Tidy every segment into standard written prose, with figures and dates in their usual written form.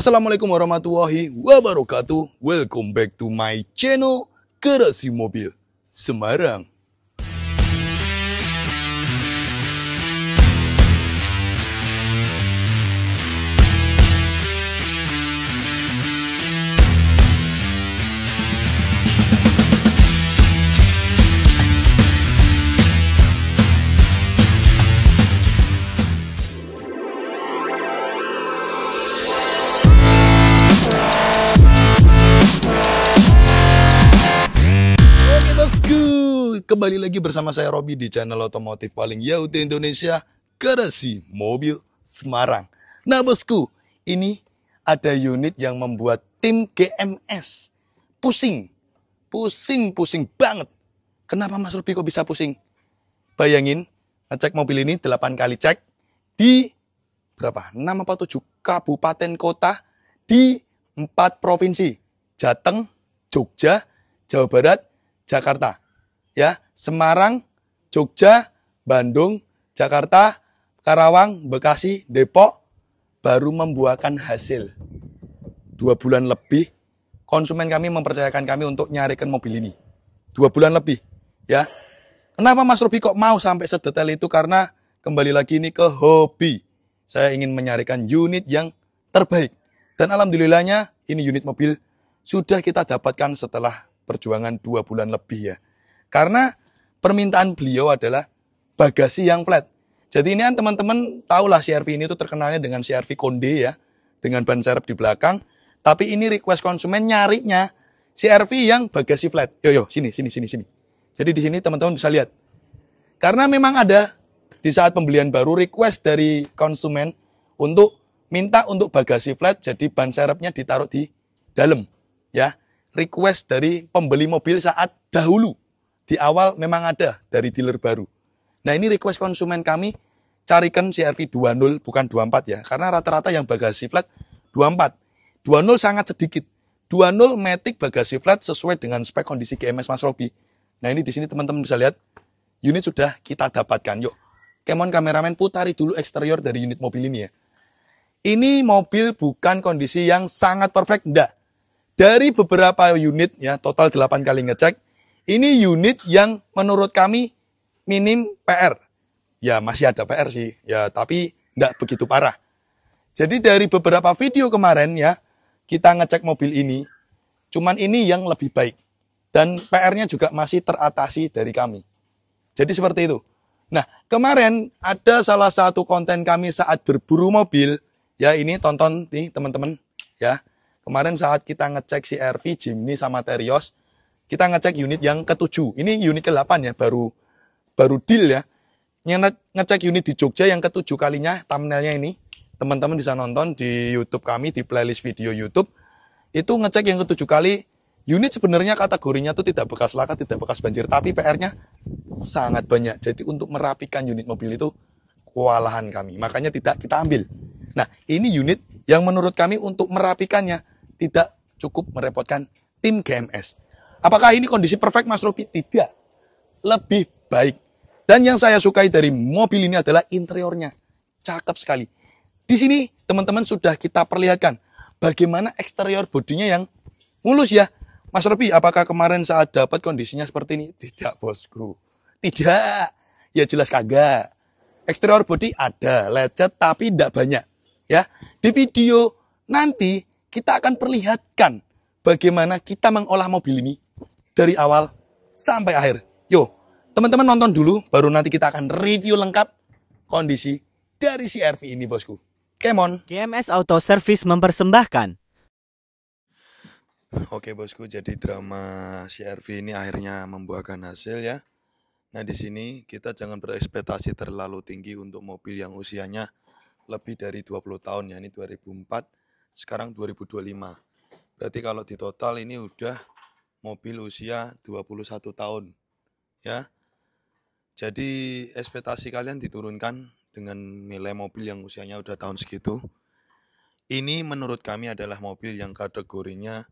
Assalamualaikum warahmatullahi wabarakatuh. Welcome back to my channel Garasi Mobil Semarang. Kembali lagi bersama saya Robi di channel otomotif paling yaut di Indonesia, Garasi Mobil Semarang. Nah bosku, ini ada unit yang membuat tim GMS pusing banget. Kenapa Mas Robi kok bisa pusing? Bayangin, ngecek mobil ini 8 kali cek di berapa? 6 apa 7 kabupaten kota di 4 provinsi. Jateng, Jogja, Jawa Barat, Jakarta. Ya, Semarang, Jogja, Bandung, Jakarta, Karawang, Bekasi, Depok baru membuahkan hasil. 2 bulan lebih konsumen kami mempercayakan kami untuk nyarikan mobil ini. 2 bulan lebih, ya. Kenapa Mas Robi kok mau sampai sedetail itu? Karena kembali lagi ini ke hobi. Saya ingin menyarikan unit yang terbaik. Dan alhamdulillahnya ini unit mobil sudah kita dapatkan setelah perjuangan 2 bulan lebih ya. Karena permintaan beliau adalah bagasi yang flat. Jadi ini kan teman-teman tahulah CR-V ini tuh terkenalnya dengan CR-V Konde ya. Dengan ban serep di belakang. Tapi ini request konsumen nyarinya CR-V yang bagasi flat. Yo, sini. Jadi di sini teman-teman bisa lihat. Karena memang ada di saat pembelian baru request dari konsumen untuk minta untuk bagasi flat. Jadi ban serepnya ditaruh di dalam. Ya, request dari pembeli mobil saat dahulu. Di awal memang ada dari dealer baru. Nah ini request konsumen kami carikan CR-V 20 bukan 24 ya. Karena rata-rata yang bagasi flat 24. 20 sangat sedikit. 20 matic bagasi flat sesuai dengan spek kondisi GMS Mas Robi. Nah ini di sini teman-teman bisa lihat. Unit sudah kita dapatkan. Yuk, Kemon kameramen putari dulu eksterior dari unit mobil ini ya. Ini mobil bukan kondisi yang sangat perfect. Enggak. Dari beberapa unit ya, total 8 kali ngecek. Ini unit yang menurut kami minim PR. Ya masih ada PR sih, ya tapi tidak begitu parah. Jadi dari beberapa video kemarin ya, kita ngecek mobil ini, cuman ini yang lebih baik. Dan PR-nya juga masih teratasi dari kami. Jadi seperti itu. Nah kemarin ada salah satu konten kami saat berburu mobil, ya ini tonton nih teman-teman. Ya kemarin saat kita ngecek CR-V, Jimny sama Terios, kita ngecek unit yang ke-7. Ini unit ke-8 ya, baru deal ya. Ngecek unit di Jogja yang ke-7 kalinya, thumbnailnya ini. Teman-teman bisa nonton di YouTube kami, di playlist video YouTube. Itu ngecek yang ke-7 kali. Unit sebenarnya kategorinya tuh tidak bekas laka, tidak bekas banjir. Tapi PR-nya sangat banyak. Jadi untuk merapikan unit mobil itu, kewalahan kami. Makanya tidak kita ambil. Nah, ini unit yang menurut kami untuk merapikannya tidak cukup merepotkan tim GMS. Apakah ini kondisi perfect Mas Robi? Tidak. Lebih baik. Dan yang saya sukai dari mobil ini adalah interiornya. Cakep sekali. Di sini teman-teman sudah kita perlihatkan bagaimana eksterior bodinya yang mulus ya. Mas Robi, apakah kemarin saat dapat kondisinya seperti ini? Tidak bosku. Tidak. Ya jelas kagak. Eksterior body ada, lecet tapi tidak banyak. Ya. Di video nanti kita akan perlihatkan bagaimana kita mengolah mobil ini dari awal sampai akhir. Yo, teman-teman nonton dulu, baru nanti kita akan review lengkap kondisi dari CR-V ini, bosku. Kemon. GMS Auto Service mempersembahkan. Oke, bosku, jadi drama CR-V ini akhirnya membuahkan hasil ya. Nah, di sini kita jangan berekspektasi terlalu tinggi untuk mobil yang usianya lebih dari 20 tahun ya. Ini 2004, sekarang 2025. Berarti kalau di total ini udah mobil usia 21 tahun ya. Jadi ekspektasi kalian diturunkan dengan nilai mobil yang usianya udah tahun segitu. Ini menurut kami adalah mobil yang kategorinya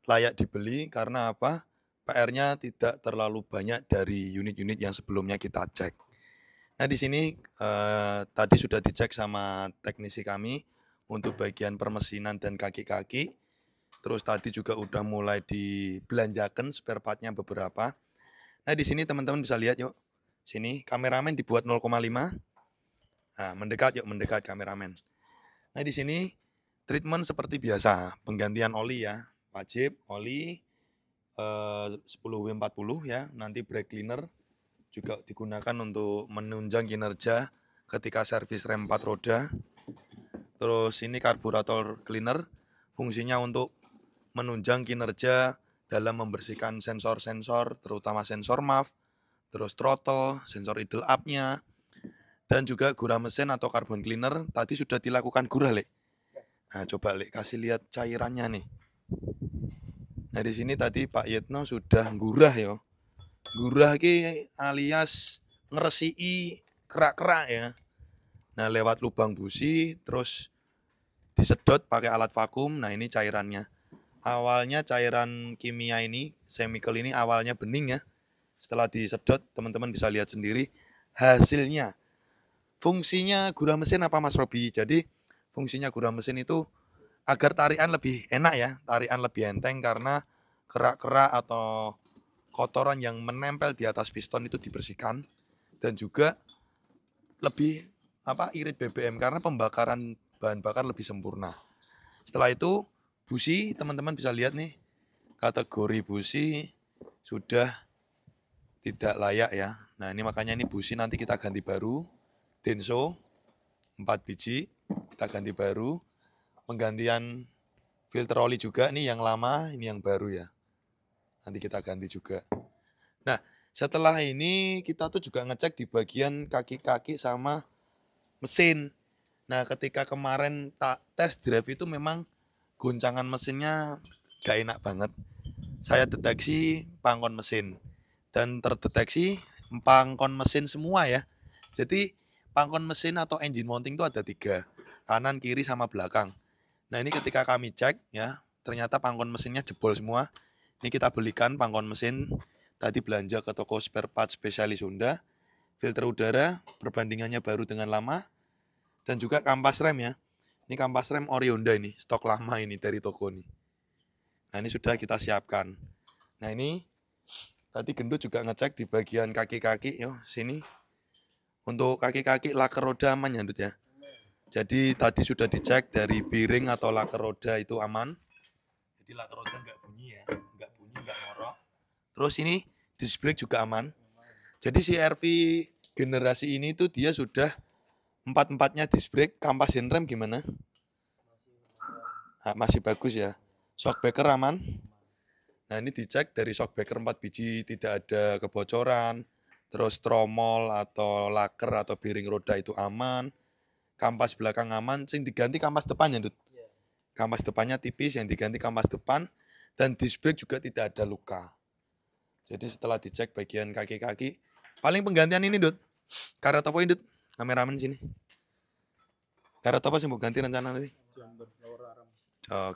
layak dibeli karena apa? PR-nya tidak terlalu banyak dari unit-unit yang sebelumnya kita cek. Nah di sini tadi sudah dicek sama teknisi kami untuk bagian permesinan dan kaki-kaki. Terus tadi juga udah mulai dibelanjakan spare partnya beberapa. Nah di sini teman-teman bisa lihat yuk. Sini kameramen dibuat 0,5. Nah mendekat yuk, mendekat kameramen. Nah di sini treatment seperti biasa, penggantian oli ya. Wajib oli 10W40 ya. Nanti brake cleaner juga digunakan untuk menunjang kinerja ketika servis rem 4 roda. Terus ini karburator cleaner, fungsinya untuk menunjang kinerja dalam membersihkan sensor-sensor, terutama sensor MAF, terus throttle, sensor idle up-nya, dan juga gura mesin atau carbon cleaner. Tadi sudah dilakukan gurah, Lek. Nah, coba Lek kasih lihat cairannya nih. Nah, di sini tadi Pak Yetno sudah gurah ya. Gurah ki alias ngeresiki kerak-kerak ya. Nah, lewat lubang busi, terus disedot pakai alat vakum. Nah, ini cairannya. Awalnya cairan kimia ini, chemical ini awalnya bening ya. Setelah disedot, teman-teman bisa lihat sendiri hasilnya. Fungsinya gurah mesin apa Mas Robi? Jadi fungsinya gurah mesin itu agar tarikan lebih enak ya, tarikan lebih enteng karena kerak-kerak atau kotoran yang menempel di atas piston itu dibersihkan, dan juga lebih irit BBM karena pembakaran bahan bakar lebih sempurna. Setelah itu busi, teman-teman bisa lihat nih, kategori busi sudah tidak layak ya. Nah ini makanya ini busi nanti kita ganti baru. Denso 4 biji kita ganti baru. Penggantian filter oli juga, nih yang lama, ini yang baru ya. Nanti kita ganti juga. Nah setelah ini kita tuh juga ngecek di bagian kaki-kaki sama mesin. Nah ketika kemarin tes drive itu memang goncangan mesinnya gak enak banget. Saya deteksi pangkon mesin dan terdeteksi pangkon mesin semua ya. Jadi pangkon mesin atau engine mounting itu ada 3, kanan, kiri, sama belakang. Nah ini ketika kami cek ya, ternyata pangkon mesinnya jebol semua. Ini kita belikan pangkon mesin, tadi belanja ke toko spare part spesialis Honda. Filter udara perbandingannya baru dengan lama, dan juga kampas rem ya. Ini kampas rem ori Honda ini, stok lama ini dari toko ini. Nah ini sudah kita siapkan. Nah ini tadi gendut juga ngecek di bagian kaki-kaki yo sini. Untuk kaki-kaki laker roda aman ya Gendut ya. Jadi tadi sudah dicek dari bearing atau laker roda itu aman. Jadi laker roda nggak bunyi ya, nggak bunyi, nggak ngorok. Terus ini disc brake juga aman. Jadi CR-V generasi ini tuh dia sudah 4-4-nya disc brake. Kampas handrem gimana? Nah, masih bagus ya. Shockbreaker aman. Nah ini dicek dari shockbreaker 4 biji tidak ada kebocoran. Terus tromol atau laker atau bearing roda itu aman. Kampas belakang aman. Sing diganti kampas depannya, Dut. Kampas depannya tipis, yang diganti kampas depan. Dan disc brake juga tidak ada luka. Jadi setelah dicek bagian kaki-kaki, paling penggantian ini, Dut. Karet apa ini, Dut? Kameramen sini. Karet apa sih mau ganti rencana nanti?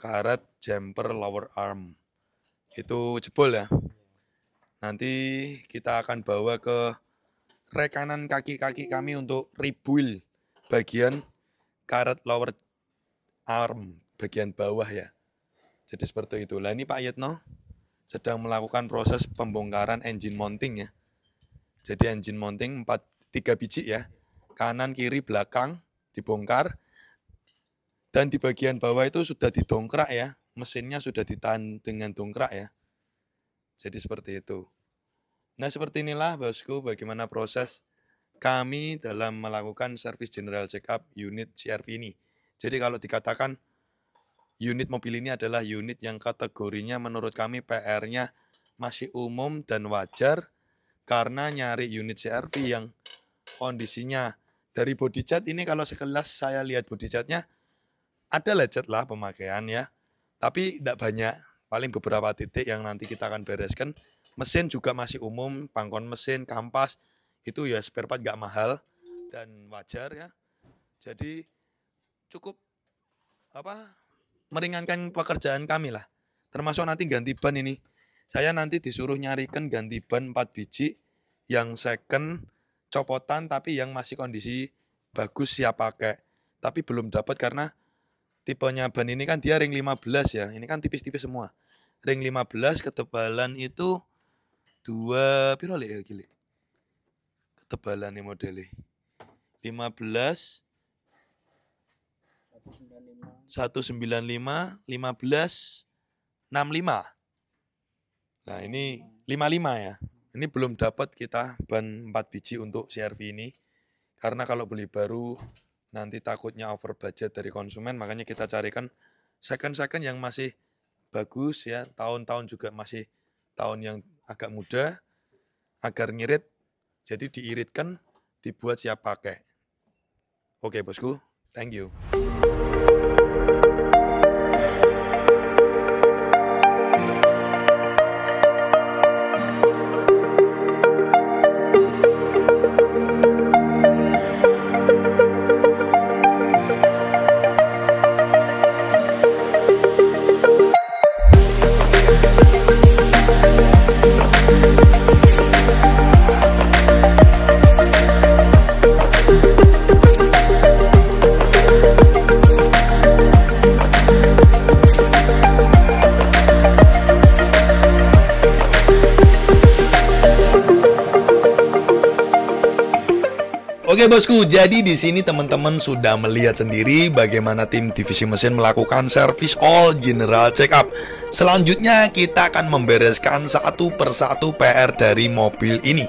Karet jumper lower arm. Itu jebol ya. Nanti kita akan bawa ke rekanan kaki-kaki kami untuk rebuild bagian karet lower arm, bagian bawah ya. Jadi seperti itu. Lah ini Pak Yetno sedang melakukan proses pembongkaran engine mounting ya. Jadi engine mounting 3 biji ya. Kanan, kiri, belakang dibongkar. Dan di bagian bawah itu sudah didongkrak ya. Mesinnya sudah ditahan dengan dongkrak ya. Jadi seperti itu. Nah seperti inilah bosku bagaimana proses kami dalam melakukan service general check up unit CR-V ini. Jadi kalau dikatakan unit mobil ini adalah unit yang kategorinya menurut kami PR-nya masih umum dan wajar, karena nyari unit CR-V yang kondisinya dari body cat ini, kalau sekelas saya lihat body catnya ada lecet lah pemakaian ya, tapi tidak banyak, paling beberapa titik yang nanti kita akan bereskan. Mesin juga masih umum, pangkon mesin, kampas, itu ya spare part gak mahal dan wajar ya. Jadi cukup meringankan pekerjaan kami lah. Termasuk nanti ganti ban ini. Saya nanti disuruh nyarikan ganti ban 4 biji yang second copotan tapi yang masih kondisi bagus siap pakai. Tapi belum dapat karena tipenya ban ini kan dia ring 15 ya. Ini kan tipis-tipis semua. Ring 15 ketebalan itu 2 piro lek gile. Ketebalan ini modelnya 15 195 15 65. Nah, ini 55 ya. Ini belum dapat kita ban 4 biji untuk CR-V ini. Karena kalau beli baru nanti takutnya over budget dari konsumen, makanya kita carikan second yang masih bagus ya, tahun-tahun juga masih tahun yang agak muda agar ngirit. Jadi diiritkan, dibuat siap pakai. Oke, bosku. Thank you. Oke bosku, jadi di sini teman-teman sudah melihat sendiri bagaimana tim divisi mesin melakukan servis all general check up. Selanjutnya kita akan membereskan satu persatu PR dari mobil ini.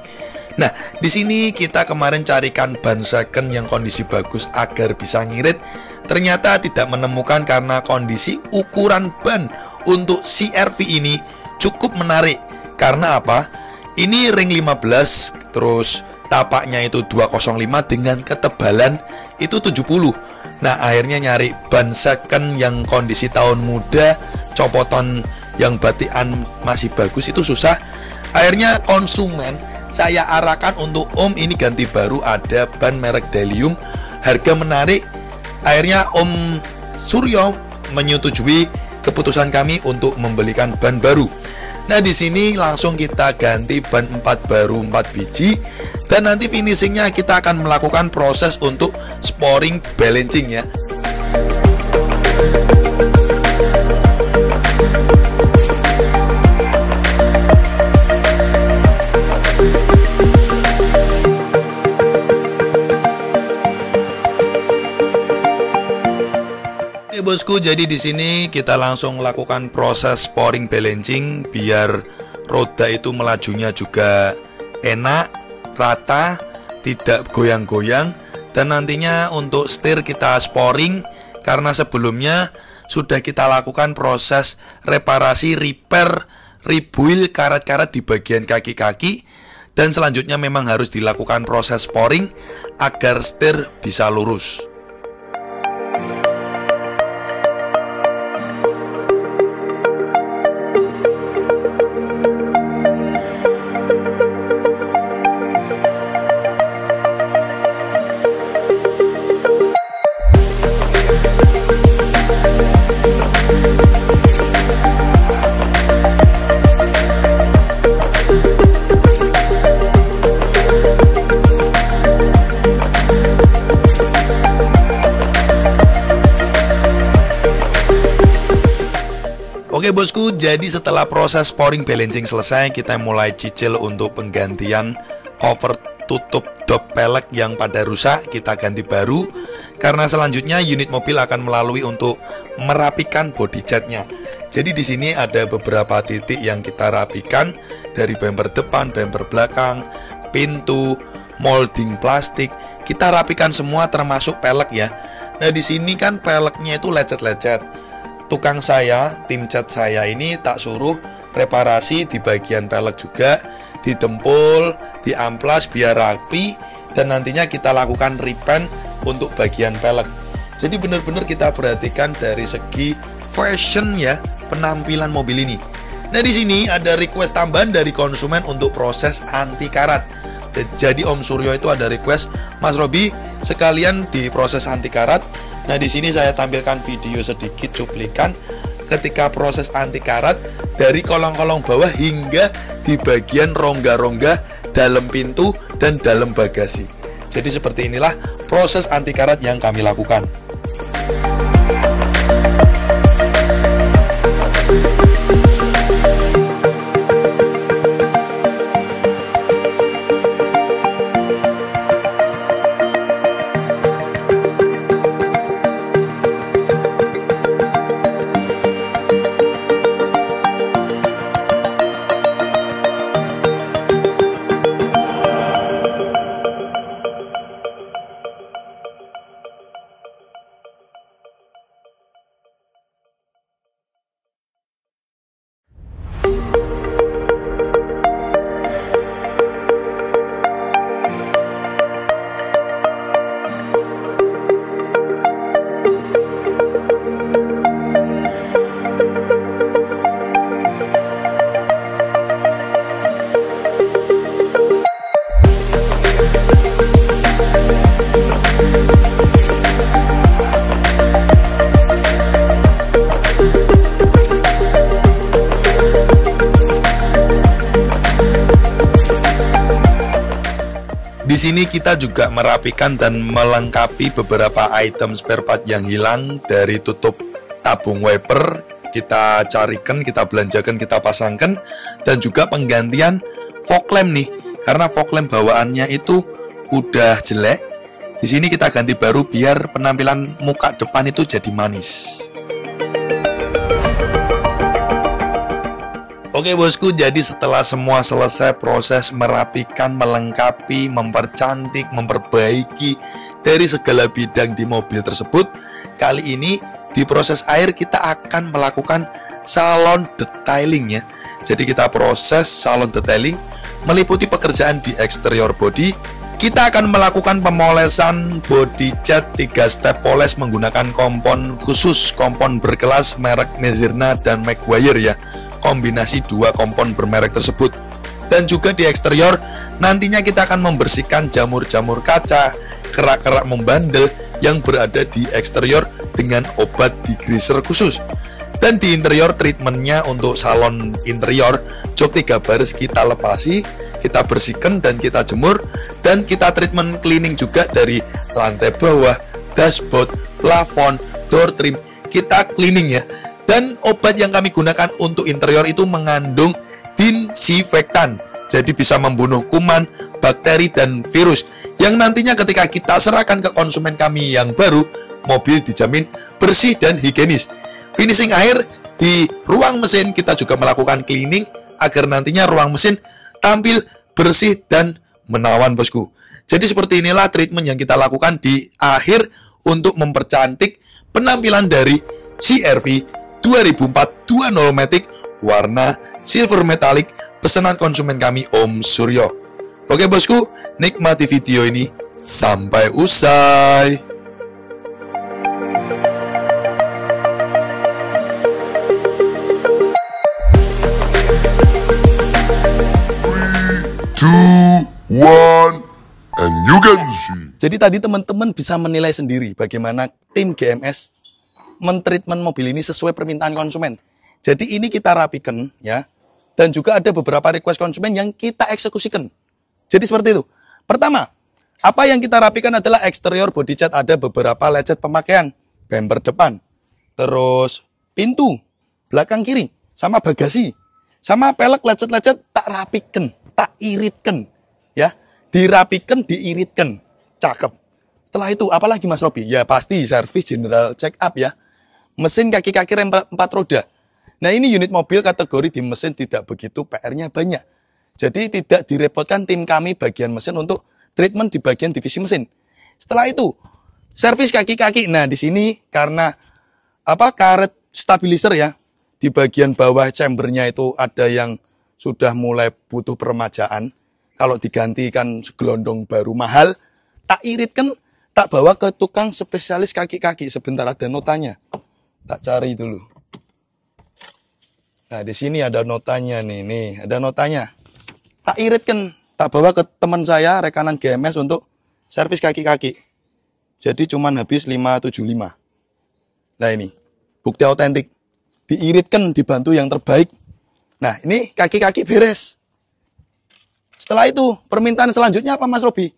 Nah, di sini kita kemarin carikan ban second yang kondisi bagus agar bisa ngirit. Ternyata tidak menemukan karena kondisi ukuran ban untuk CR-V ini cukup menarik. Karena apa? Ini ring 15 terus tapaknya itu 205 dengan ketebalan itu 70. Nah, akhirnya nyari ban second yang kondisi tahun muda, copotan yang batikan masih bagus itu susah. Akhirnya konsumen saya arahkan untuk Om ini ganti baru, ada ban merek Delium, harga menarik. Akhirnya Om Suryo menyetujui keputusan kami untuk membelikan ban baru. Nah, di sini langsung kita ganti ban 4 baru 4 biji. Dan nanti finishingnya kita akan melakukan proses untuk sporing balancing ya. Oke bosku, jadi di sini kita langsung melakukan proses sporing balancing biar roda itu melajunya juga enak, rata, tidak goyang-goyang. Dan nantinya untuk setir kita sporing karena sebelumnya sudah kita lakukan proses reparasi, repair, rebuild karat-karat di bagian kaki-kaki. Dan selanjutnya memang harus dilakukan proses sporing agar setir bisa lurus. Oke bosku, jadi setelah proses sporing balancing selesai, kita mulai cicil untuk penggantian cover tutup dop pelek yang pada rusak, kita ganti baru. Karena selanjutnya unit mobil akan melalui untuk merapikan body jetnya. Jadi di sini ada beberapa titik yang kita rapikan, dari bumper depan, bumper belakang, pintu, molding plastik, kita rapikan semua termasuk pelek ya. Nah, di sini kan peleknya itu lecet-lecet. Tukang saya, tim cat saya ini tak suruh reparasi di bagian pelek juga, ditempul, diamplas biar rapi, dan nantinya kita lakukan repaint untuk bagian pelek. Jadi benar-benar kita perhatikan dari segi fashion ya, penampilan mobil ini. Nah, di sini ada request tambahan dari konsumen untuk proses anti karat. Jadi Om Suryo itu ada request, Mas Robi sekalian di proses anti karat. Nah, di sini saya tampilkan video sedikit cuplikan ketika proses anti karat dari kolong-kolong bawah hingga di bagian rongga-rongga dalam pintu dan dalam bagasi. Jadi seperti inilah proses anti karat yang kami lakukan. Di sini kita juga merapikan dan melengkapi beberapa item spare part yang hilang dari tutup tabung wiper. Kita carikan, kita belanjakan, kita pasangkan, dan juga penggantian fog lamp nih, karena fog lamp bawaannya itu udah jelek. Di sini kita ganti baru biar penampilan muka depan itu jadi manis. Oke bosku, jadi setelah semua selesai proses merapikan, melengkapi, mempercantik, memperbaiki dari segala bidang di mobil tersebut, kali ini di proses akhir kita akan melakukan salon detailing ya. Jadi kita proses salon detailing meliputi pekerjaan di eksterior body. Kita akan melakukan pemolesan body cat 3 step poles menggunakan kompon khusus, kompon berkelas merek Mezirna dan Maguire ya. Kombinasi dua kompon bermerek tersebut. Dan juga di eksterior nantinya kita akan membersihkan jamur-jamur kaca, kerak-kerak membandel yang berada di eksterior dengan obat degreaser khusus. Dan di interior treatmentnya untuk salon interior, jok 3 baris kita lepasi, kita bersihkan dan kita jemur, dan kita treatment cleaning juga dari lantai bawah, dashboard, plafon, door trim, kita cleaning ya. Dan obat yang kami gunakan untuk interior itu mengandung disinfektan, jadi bisa membunuh kuman, bakteri, dan virus, yang nantinya ketika kita serahkan ke konsumen kami yang baru, mobil dijamin bersih dan higienis. Finishing akhir di ruang mesin kita juga melakukan cleaning agar nantinya ruang mesin tampil bersih dan menawan bosku. Jadi seperti inilah treatment yang kita lakukan di akhir untuk mempercantik penampilan dari CR-V 2004 20 Matic warna silver metallic pesanan konsumen kami Om Suryo. Oke bosku, nikmati video ini sampai usai. And you can see. Jadi tadi teman-teman bisa menilai sendiri bagaimana tim GMS mentreatment mobil ini sesuai permintaan konsumen. Jadi ini kita rapikan ya. Dan juga ada beberapa request konsumen yang kita eksekusikan. Jadi seperti itu. Pertama, apa yang kita rapikan adalah eksterior body cat, ada beberapa lecet pemakaian, bumper depan, terus pintu belakang kiri, sama bagasi, sama pelek lecet-lecet tak rapikan, tak iritkan, ya, dirapikan, diiritkan, cakep. Setelah itu, apalagi Mas Robi? Ya pasti servis general check up ya. Mesin kaki-kaki rem 4 roda. Nah ini unit mobil kategori di mesin tidak begitu PR-nya banyak. Jadi tidak direpotkan tim kami bagian mesin untuk treatment di bagian divisi mesin. Setelah itu, servis kaki-kaki. Nah di sini karena karet stabilizer ya, di bagian bawah chambernya itu ada yang sudah mulai butuh peremajaan. Kalau digantikan segelondong baru mahal, tak iritkan, tak bawa ke tukang spesialis kaki-kaki. Sebentar ada notanya. Tak cari dulu. Nah, di sini ada notanya nih, ada notanya. Tak iritkan, tak bawa ke teman saya rekanan GMS untuk servis kaki-kaki. Jadi cuman habis 575. Nah, ini bukti autentik. Diiritkan, dibantu yang terbaik. Nah, ini kaki-kaki beres. Setelah itu, permintaan selanjutnya apa Mas Robi?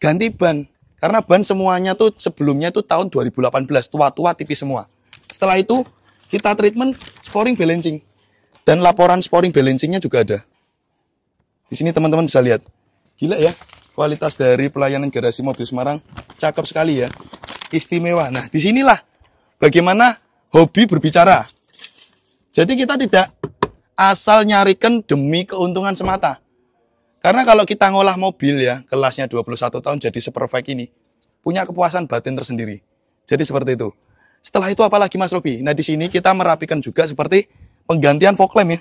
Ganti ban. Karena ban semuanya tuh sebelumnya itu tahun 2018, tua-tua tipis semua. Setelah itu, kita treatment sporing balancing. Dan laporan sporing balancingnya juga ada. Di sini teman-teman bisa lihat. Gila ya, kualitas dari pelayanan garasi mobil Semarang. Cakep sekali ya. Istimewa. Nah, disinilah bagaimana hobi berbicara. Jadi kita tidak asal nyarikan demi keuntungan semata. Karena kalau kita ngolah mobil ya, kelasnya 21 tahun jadi seperfect ini, punya kepuasan batin tersendiri. Jadi seperti itu. Setelah itu apalagi Mas Robi? Nah di sini kita merapikan juga seperti penggantian fog lamp ya.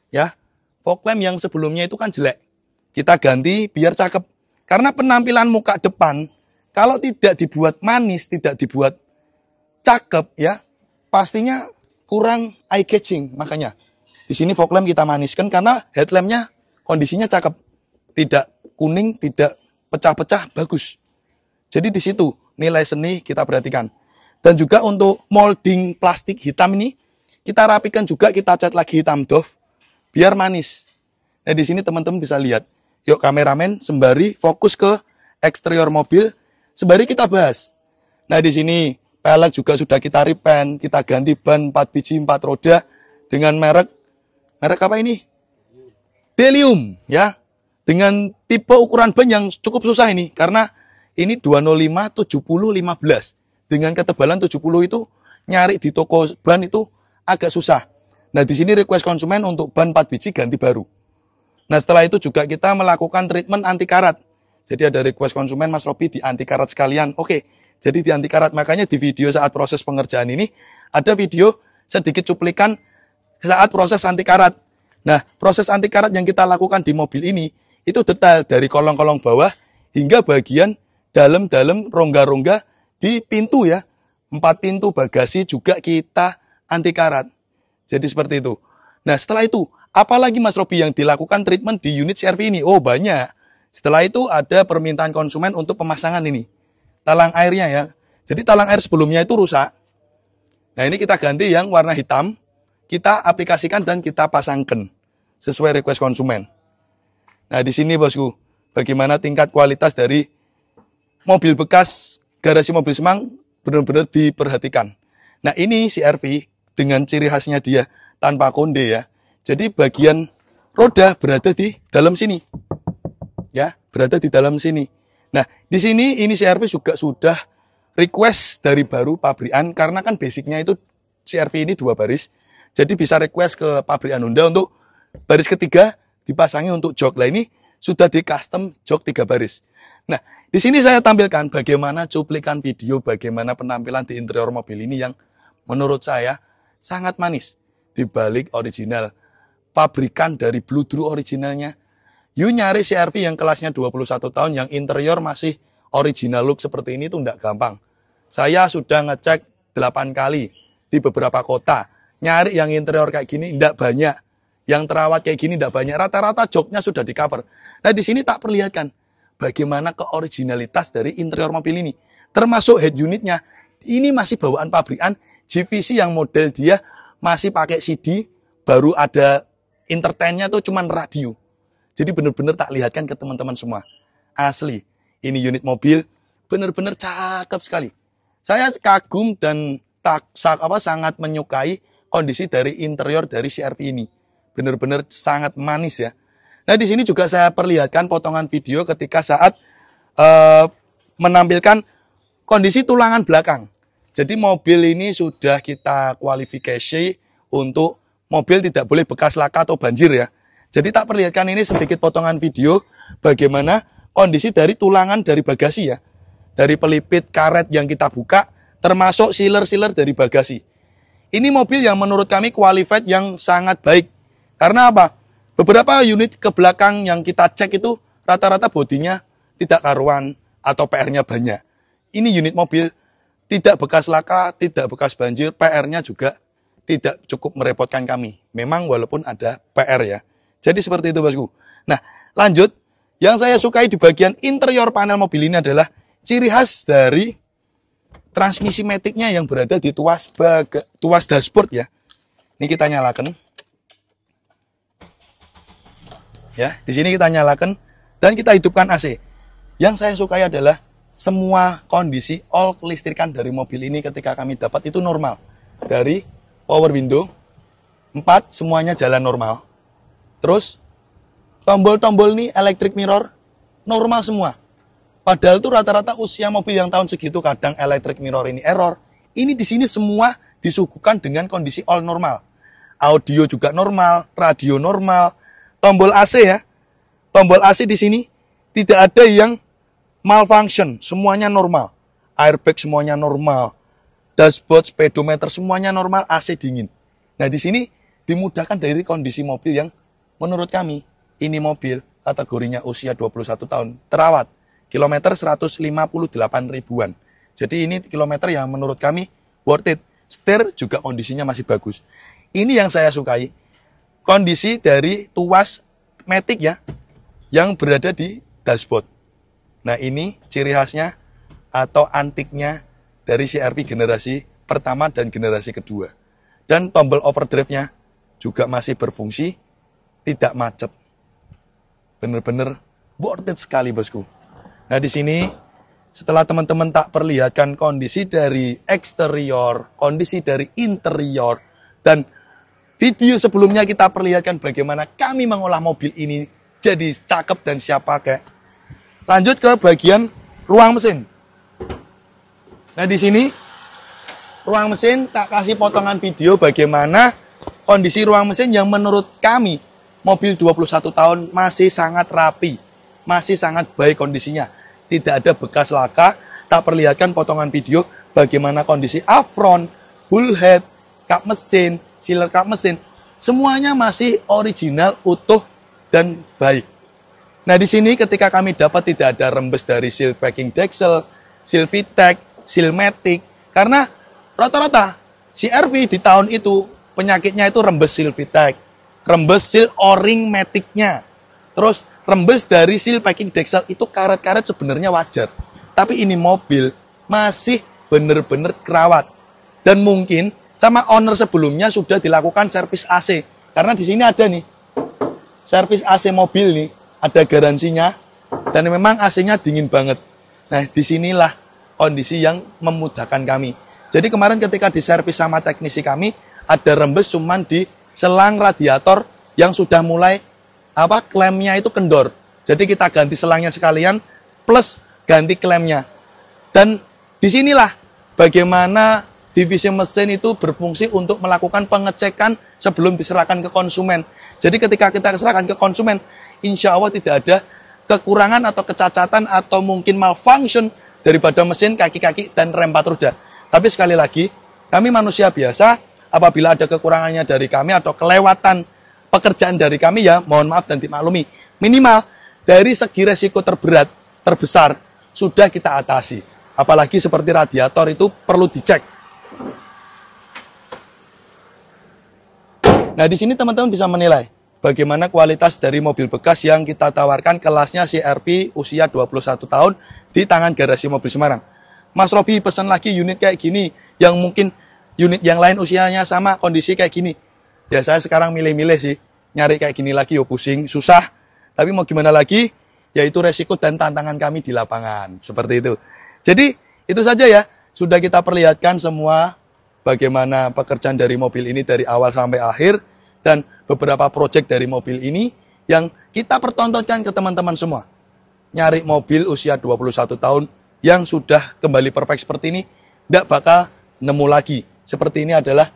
Ya, fog lamp yang sebelumnya itu kan jelek. Kita ganti biar cakep. Karena penampilan muka depan, kalau tidak dibuat manis, tidak dibuat cakep ya, pastinya kurang eye catching. Makanya di sini fog lamp kita maniskan karena headlampnya kondisinya cakep. Tidak kuning, tidak pecah-pecah, bagus. Jadi di situ nilai seni kita perhatikan. Dan juga untuk molding plastik hitam ini, kita rapikan juga, kita cat lagi hitam doff, biar manis. Nah di sini teman-teman bisa lihat, Yuk kameramen, sembari fokus ke eksterior mobil, sembari kita bahas. Nah di sini pelek juga sudah kita repaint, kita ganti ban 4 biji 4 roda dengan merek apa ini? Delium ya. Dengan tipe ukuran ban yang cukup susah ini karena ini 205 70 15. Dengan ketebalan 70 itu nyari di toko ban itu agak susah. Nah, di sini request konsumen untuk ban 4 biji ganti baru. Nah, setelah itu juga kita melakukan treatment anti karat. Jadi ada request konsumen, Mas Robi, di anti karat sekalian. Oke, jadi di anti karat. Makanya di video saat proses pengerjaan ini, ada video sedikit cuplikan saat proses anti karat. Nah, proses anti karat yang kita lakukan di mobil ini, itu detail dari kolong-kolong bawah hingga bagian dalam-dalam rongga-rongga di pintu ya. 4 pintu bagasi juga kita anti karat. Jadi seperti itu. Nah, setelah itu, apalagi Mas Robi yang dilakukan treatment di unit CR-V ini? Oh, banyak. Setelah itu ada permintaan konsumen untuk pemasangan ini. Talang airnya ya. Jadi talang air sebelumnya itu rusak. Nah, ini kita ganti yang warna hitam. Kita aplikasikan dan kita pasangkan sesuai request konsumen. Nah, di sini bosku, bagaimana tingkat kualitas dari mobil bekas garasi mobil Semang benar-benar diperhatikan. Nah, ini CR-V dengan ciri khasnya dia tanpa konde ya. Jadi bagian roda berada di dalam sini. Ya, berada di dalam sini. Nah, di sini ini CR-V juga sudah request dari baru pabrikan karena kan basicnya itu CR-V ini 2 baris. Jadi bisa request ke pabrikan Honda untuk baris ketiga dipasangi untuk jok. Lah ini sudah di custom jok 3 baris. Nah, di sini saya tampilkan bagaimana cuplikan video bagaimana penampilan di interior mobil ini yang menurut saya sangat manis. Di balik original pabrikan dari Bludru originalnya. You nyari CR-V yang kelasnya 21 tahun yang interior masih original look seperti ini tuh enggak gampang. Saya sudah ngecek 8 kali di beberapa kota. Nyari yang interior kayak gini enggak banyak. Yang terawat kayak gini enggak banyak. Rata-rata joknya sudah di cover. Nah, di sini tak perlihatkan bagaimana keoriginalitas dari interior mobil ini. Termasuk head unitnya. Ini masih bawaan pabrikan GVC yang model dia masih pakai CD. Baru ada entertainnya tuh cuman radio. Jadi benar-benar tak lihatkan ke teman-teman semua. Asli. Ini unit mobil benar-benar cakep sekali. Saya kagum dan sangat menyukai kondisi dari interior dari CR-V ini. Benar-benar sangat manis ya. Nah, di sini juga saya perlihatkan potongan video ketika saat menampilkan kondisi tulangan belakang. Jadi mobil ini sudah kita kualifikasi untuk mobil tidak boleh bekas laka atau banjir ya. Jadi tak perlihatkan ini sedikit potongan video bagaimana kondisi dari tulangan dari bagasi ya. Dari pelipit karet yang kita buka, termasuk sealer-sealer dari bagasi. Ini mobil yang menurut kami qualified yang sangat baik. Karena apa? Beberapa unit ke belakang yang kita cek itu rata-rata bodinya tidak karuan atau PR-nya banyak. Ini unit mobil tidak bekas laka, tidak bekas banjir, PR-nya juga tidak cukup merepotkan kami. Memang walaupun ada PR ya. Jadi seperti itu bosku. Nah, lanjut. Yang saya sukai di bagian interior panel mobil ini adalah ciri khas dari transmisi matic-nya yang berada di tuas dashboard ya. Ini kita nyalakan. Ya, di sini kita nyalakan dan kita hidupkan AC. Yang saya sukai adalah semua kondisi all kelistrikan dari mobil ini ketika kami dapat itu normal. Dari power window 4 semuanya jalan normal. Terus tombol-tombol nih electric mirror normal semua. Padahal itu rata-rata usia mobil yang tahun segitu kadang electric mirror ini error. Ini di sini semua disuguhkan dengan kondisi all normal. Audio juga normal, radio normal. Tombol AC ya. Tombol AC di sini tidak ada yang malfunction, semuanya normal. Airbag semuanya normal. Dashboard, speedometer semuanya normal, AC dingin. Nah, di sini dimudahkan dari kondisi mobil yang menurut kami ini mobil kategorinya usia 21 tahun, terawat. Kilometer 158 ribuan. Jadi ini kilometer yang menurut kami worth it. Setir juga kondisinya masih bagus. Ini yang saya sukai. Kondisi dari tuas matic ya, yang berada di dashboard. Nah, ini ciri khasnya atau antiknya dari CR-V generasi pertama dan generasi kedua. Dan tombol overdrive-nya juga masih berfungsi, tidak macet. Benar-benar worth it sekali bosku. Nah di sini setelah teman-teman tak perlihatkan kondisi dari eksterior, kondisi dari interior, dan video sebelumnya kita perlihatkan bagaimana kami mengolah mobil ini jadi cakep dan siap pakai. Lanjut ke bagian ruang mesin. Nah di sini ruang mesin tak kasih potongan video bagaimana kondisi ruang mesin yang menurut kami mobil 21 tahun masih sangat rapi, masih sangat baik kondisinya. Tidak ada bekas laka. Tak perlihatkan potongan video bagaimana kondisi afron, bullhead, kap mesin, sealer kap mesin. Semuanya masih original, utuh, dan baik. Nah di sini ketika kami dapat tidak ada rembes dari seal packing deksel, seal VTEC, seal matic. Karena rata-rata CR-V di tahun itu penyakitnya itu rembes seal VTEC, rembes seal o-ring maticnya. Terus rembes dari seal packing deksel itu karet-karet sebenarnya wajar. Tapi ini mobil masih benar-benar kerawat. Dan mungkin sama owner sebelumnya sudah dilakukan servis AC. Karena di sini ada nih servis AC mobil nih, ada garansinya. Dan memang AC-nya dingin banget. Nah disinilah kondisi yang memudahkan kami. Jadi kemarin ketika diservis sama teknisi kami, ada rembes cuman di selang radiator yang sudah mulai klemnya itu kendor. Jadi kita ganti selangnya sekalian plus ganti klemnya. Dan disinilah bagaimana divisi mesin itu berfungsi untuk melakukan pengecekan sebelum diserahkan ke konsumen. Jadi ketika kita serahkan ke konsumen, insya Allah tidak ada kekurangan atau kecacatan atau mungkin malfunction daripada mesin, kaki-kaki, dan rem 4 roda. Tapi sekali lagi, kami manusia biasa, apabila ada kekurangannya dari kami atau kelewatan pekerjaan dari kami ya mohon maaf dan dimaklumi. Minimal dari segi resiko terbesar sudah kita atasi. Apalagi seperti radiator itu perlu dicek. Nah di sini teman-teman bisa menilai bagaimana kualitas dari mobil bekas yang kita tawarkan kelasnya CR-V usia 21 tahun di tangan Garasi Mobil Semarang. Mas Robi pesan lagi unit kayak gini, yang mungkin unit yang lain usianya sama, kondisi kayak gini. Ya saya sekarang milih-milih sih, nyari kayak gini lagi, pusing, susah. Tapi mau gimana lagi, yaitu resiko dan tantangan kami di lapangan. Seperti itu. Jadi itu saja ya, sudah kita perlihatkan semua bagaimana pekerjaan dari mobil ini dari awal sampai akhir. Dan beberapa proyek dari mobil ini yang kita pertontonkan ke teman-teman semua. Nyari mobil usia 21 tahun yang sudah kembali perfect seperti ini, tidak bakal nemu lagi. Seperti ini adalah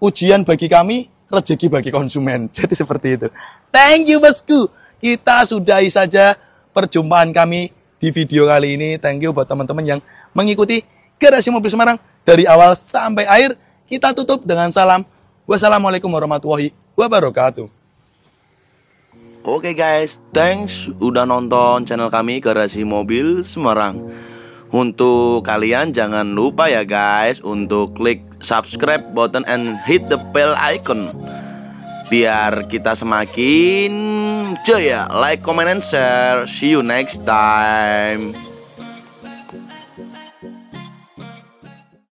ujian bagi kami, rezeki bagi konsumen. Jadi seperti itu. Thank you bosku. Kita sudahi saja perjumpaan kami di video kali ini. Thank you buat teman-teman yang mengikuti Garasi Mobil Semarang dari awal sampai akhir. Kita tutup dengan salam. Wassalamualaikum warahmatullahi wabarakatuh. Oke guys, thanks udah nonton channel kami Garasi Mobil Semarang. Untuk kalian jangan lupa ya guys untuk klik subscribe button and hit the bell icon biar kita semakin jaya. Like, comment, and share. See you next time.